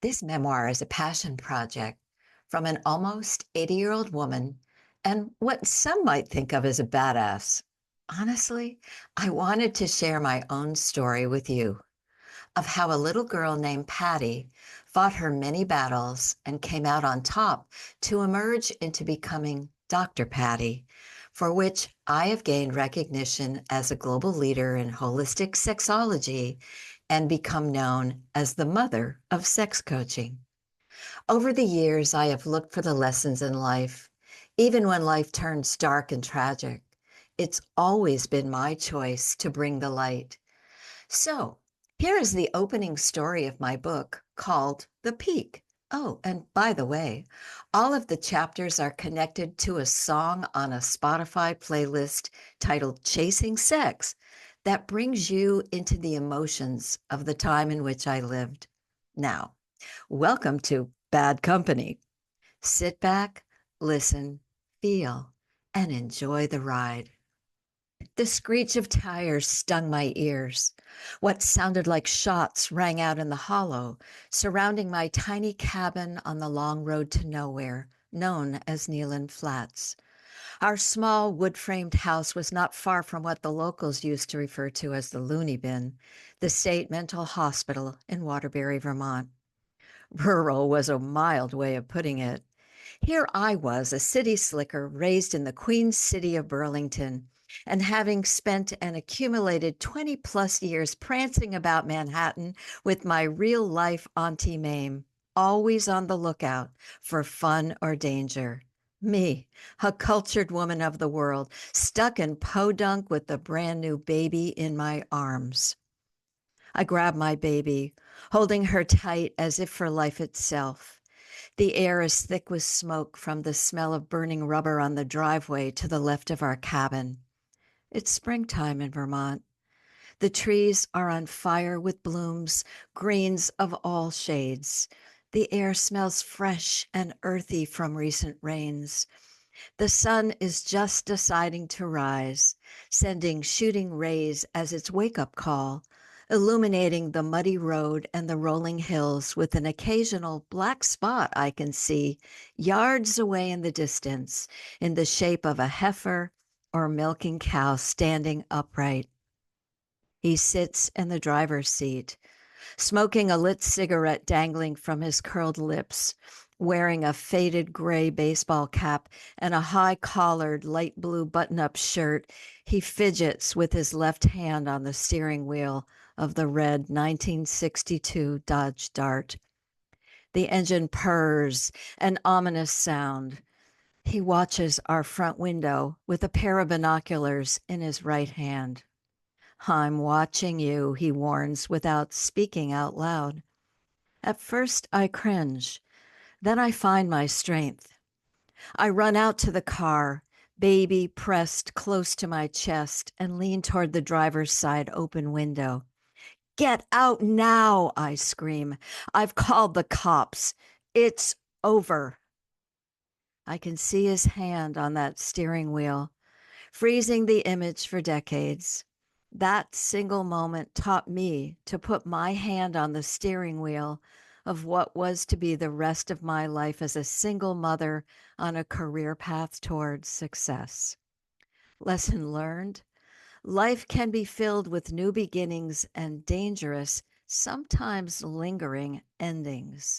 This memoir is a passion project from an almost 80-year-old woman and what some might think of as a badass. Honestly, I wanted to share my own story with you of how a little girl named Patty fought her many battles and came out on top to emerge into becoming Dr. Patty, for which I have gained recognition as a global leader in holistic sexology and become known as the mother of sex coaching. Over the years, I have looked for the lessons in life, even when life turns dark and tragic. It's always been my choice to bring the light. So, here is the opening story of my book called The Peak. Oh, and by the way, all of the chapters are connected to a song on a Spotify playlist titled Chasing Sex that brings you into the emotions of the time in which I lived. Now, welcome to Bad Company. Sit back, listen, feel, and enjoy the ride. The screech of tires stung my ears. What sounded like shots rang out in the hollow, surrounding my tiny cabin on the long road to nowhere, known as Neyland Flats. Our small wood-framed house was not far from what the locals used to refer to as the loony bin, the state mental hospital in Waterbury, Vermont. Rural was a mild way of putting it. Here I was, a city slicker raised in the Queen City of Burlington, and having spent an accumulated 20 plus years prancing about Manhattan with my real life Auntie Mame, always on the lookout for fun or danger. Me, a cultured woman of the world, stuck in podunk with the brand new baby in my arms. I grabbed my baby, holding her tight as if for life itself. The air is thick with smoke from the smell of burning rubber on the driveway to the left of our cabin. It's springtime in Vermont. The trees are on fire with blooms, greens of all shades. The air smells fresh and earthy from recent rains. The sun is just deciding to rise, sending shooting rays as its wake-up call, illuminating the muddy road and the rolling hills with an occasional black spot I can see yards away in the distance in the shape of a heifer or milking cow standing upright. He sits in the driver's seat, smoking a lit cigarette dangling from his curled lips, wearing a faded gray baseball cap and a high-collared light blue button-up shirt. He fidgets with his left hand on the steering wheel of the red 1962 Dodge Dart. The engine purrs, an ominous sound. He watches our front window with a pair of binoculars in his right hand. I'm watching you, he warns without speaking out loud. At first, I cringe. Then I find my strength. I run out to the car, baby pressed close to my chest, and lean toward the driver's side open window. Get out now, I scream. I've called the cops. It's over. I can see his hand on that steering wheel, freezing the image for decades. That single moment taught me to put my hand on the steering wheel of what was to be the rest of my life as a single mother on a career path towards success. Lesson learned: life can be filled with new beginnings and dangerous, sometimes lingering endings.